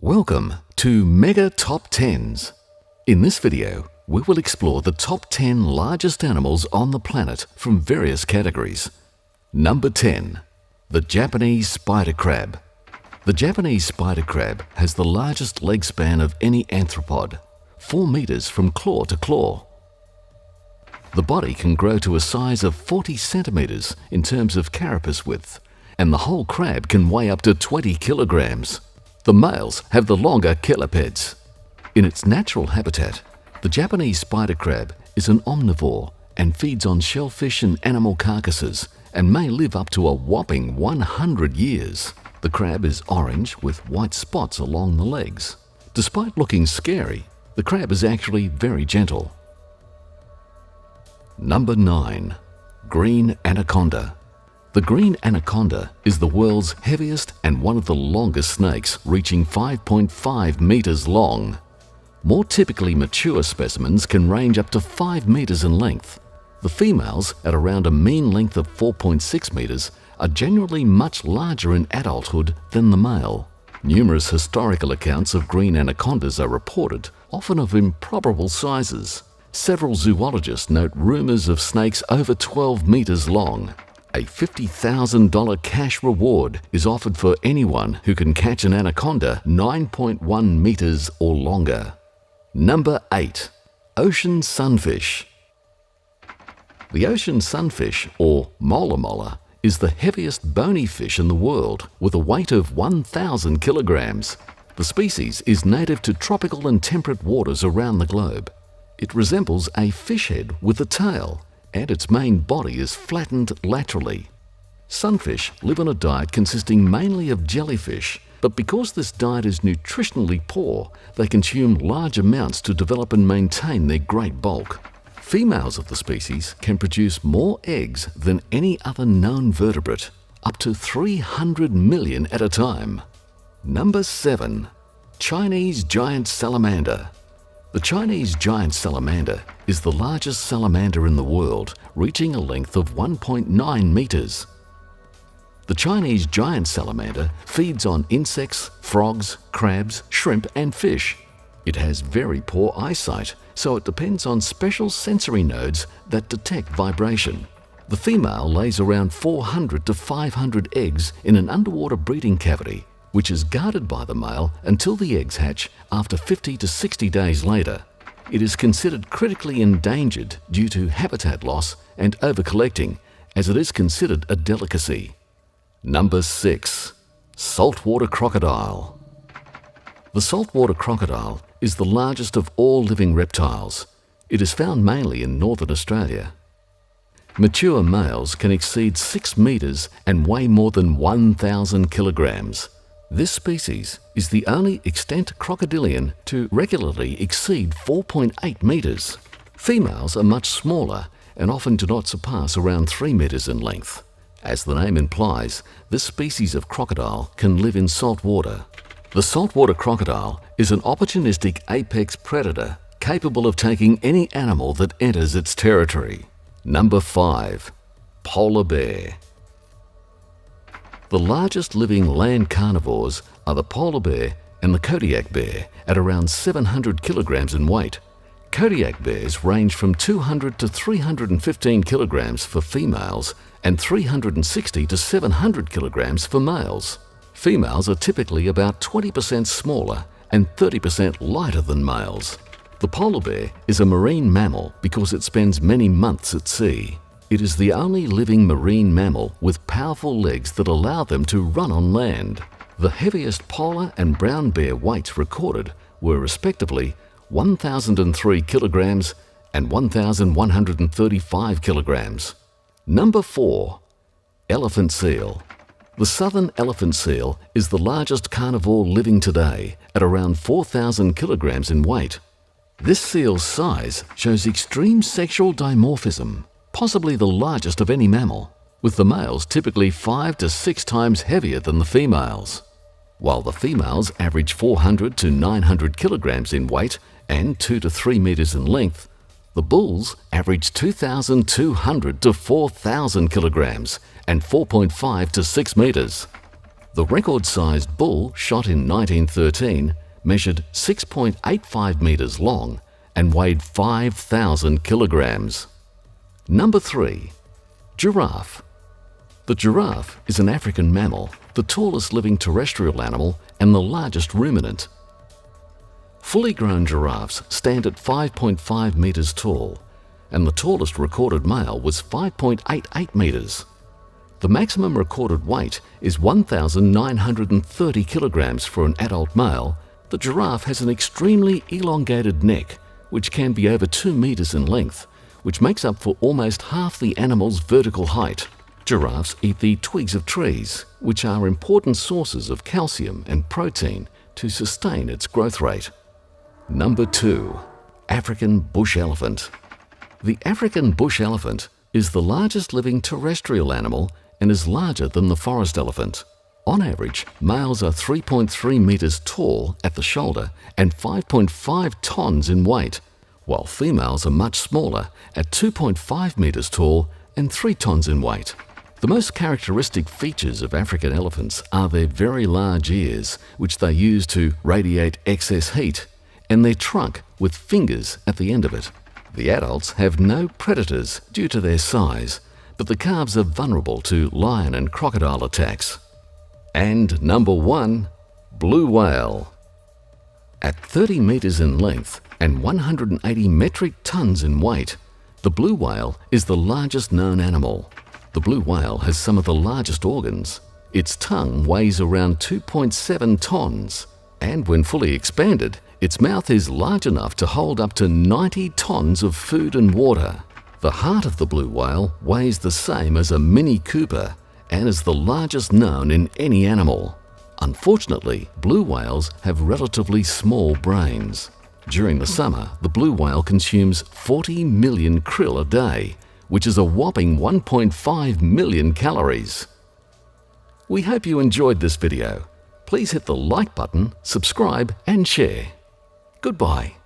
Welcome to Mega Top 10s. In this video, we will explore the top 10 largest animals on the planet from various categories. Number 10. The Japanese spider crab. The Japanese spider crab has the largest leg span of any arthropod, 4 meters from claw to claw. The body can grow to a size of 40 centimeters in terms of carapace width, and the whole crab can weigh up to 20 kilograms. The males have the longer chelipeds. In its natural habitat, the Japanese spider crab is an omnivore and feeds on shellfish and animal carcasses and may live up to a whopping 100 years. The crab is orange with white spots along the legs. Despite looking scary, the crab is actually very gentle. Number 9. Green anaconda. The green anaconda is the world's heaviest and one of the longest snakes, reaching 5.5 meters long. More typically mature specimens can range up to 5 meters in length. The females, at around a mean length of 4.6 meters, are generally much larger in adulthood than the male. Numerous historical accounts of green anacondas are reported, often of improbable sizes. Several zoologists note rumors of snakes over 12 meters long. A $50,000 cash reward is offered for anyone who can catch an anaconda 9.1 meters or longer. Number 8. Ocean sunfish. The ocean sunfish, or mola mola, is the heaviest bony fish in the world with a weight of 1,000 kilograms. The species is native to tropical and temperate waters around the globe. It resembles a fish head with a tail, and its main body is flattened laterally. Sunfish live on a diet consisting mainly of jellyfish, but because this diet is nutritionally poor, they consume large amounts to develop and maintain their great bulk. Females of the species can produce more eggs than any other known vertebrate, up to 300 million at a time. Number 7. Chinese giant salamander. The Chinese giant salamander is the largest salamander in the world, reaching a length of 1.9 meters. The Chinese giant salamander feeds on insects, frogs, crabs, shrimp, and fish. It has very poor eyesight, so it depends on special sensory nodes that detect vibration. The female lays around 400 to 500 eggs in an underwater breeding cavity, which is guarded by the male until the eggs hatch after 50 to 60 days later. It is considered critically endangered due to habitat loss and overcollecting, as it is considered a delicacy. Number 6. Saltwater crocodile. The saltwater crocodile is the largest of all living reptiles. It is found mainly in northern Australia. Mature males can exceed 6 meters and weigh more than 1,000 kilograms. This species is the only extant crocodilian to regularly exceed 4.8 meters. Females are much smaller and often do not surpass around 3 meters in length. As the name implies, this species of crocodile can live in salt water. The saltwater crocodile is an opportunistic apex predator capable of taking any animal that enters its territory. Number 5. Polar bear. The largest living land carnivores are the polar bear and the Kodiak bear at around 700 kilograms in weight. Kodiak bears range from 200 to 315 kilograms for females and 360 to 700 kilograms for males. Females are typically about 20% smaller and 30% lighter than males. The polar bear is a marine mammal because it spends many months at sea. It is the only living marine mammal with powerful legs that allow them to run on land. The heaviest polar and brown bear weights recorded were respectively 1,003 kilograms and 1,135 kilograms. Number 4. Elephant seal. The southern elephant seal is the largest carnivore living today at around 4,000 kilograms in weight. This seal's size shows extreme sexual dimorphism, possibly the largest of any mammal, with the males typically 5 to 6 times heavier than the females. While the females average 400 to 900 kilograms in weight and 2 to 3 meters in length, the bulls average 2,200 to 4,000 kilograms and 4.5 to 6 meters. The record-sized bull shot in 1913 measured 6.85 meters long and weighed 5,000 kilograms. Number 3. Giraffe. The giraffe is an African mammal, the tallest living terrestrial animal and the largest ruminant. Fully grown giraffes stand at 5.5 meters tall, and the tallest recorded male was 5.88 meters. The maximum recorded weight is 1,930 kilograms for an adult male. The giraffe has an extremely elongated neck, which can be over 2 meters in length, which makes up for almost half the animal's vertical height. Giraffes eat the twigs of trees, which are important sources of calcium and protein to sustain its growth rate. Number 2. African bush elephant. The African bush elephant is the largest living terrestrial animal and is larger than the forest elephant. On average, males are 3.3 meters tall at the shoulder and 5.5 tons in weight, while females are much smaller at 2.5 meters tall and 3 tons in weight. The most characteristic features of African elephants are their very large ears, which they use to radiate excess heat, and their trunk with fingers at the end of it. The adults have no predators due to their size, but the calves are vulnerable to lion and crocodile attacks. And number 1, blue whale. At 30 meters in length and 180 metric tons in weight, the blue whale is the largest known animal. The blue whale has some of the largest organs. Its tongue weighs around 2.7 tons, and when fully expanded, its mouth is large enough to hold up to 90 tons of food and water. The heart of the blue whale weighs the same as a Mini Cooper and is the largest known in any animal. Unfortunately, blue whales have relatively small brains. During the summer, the blue whale consumes 40 million krill a day, which is a whopping 1.5 million calories. We hope you enjoyed this video. Please hit the like button, subscribe and share. Goodbye.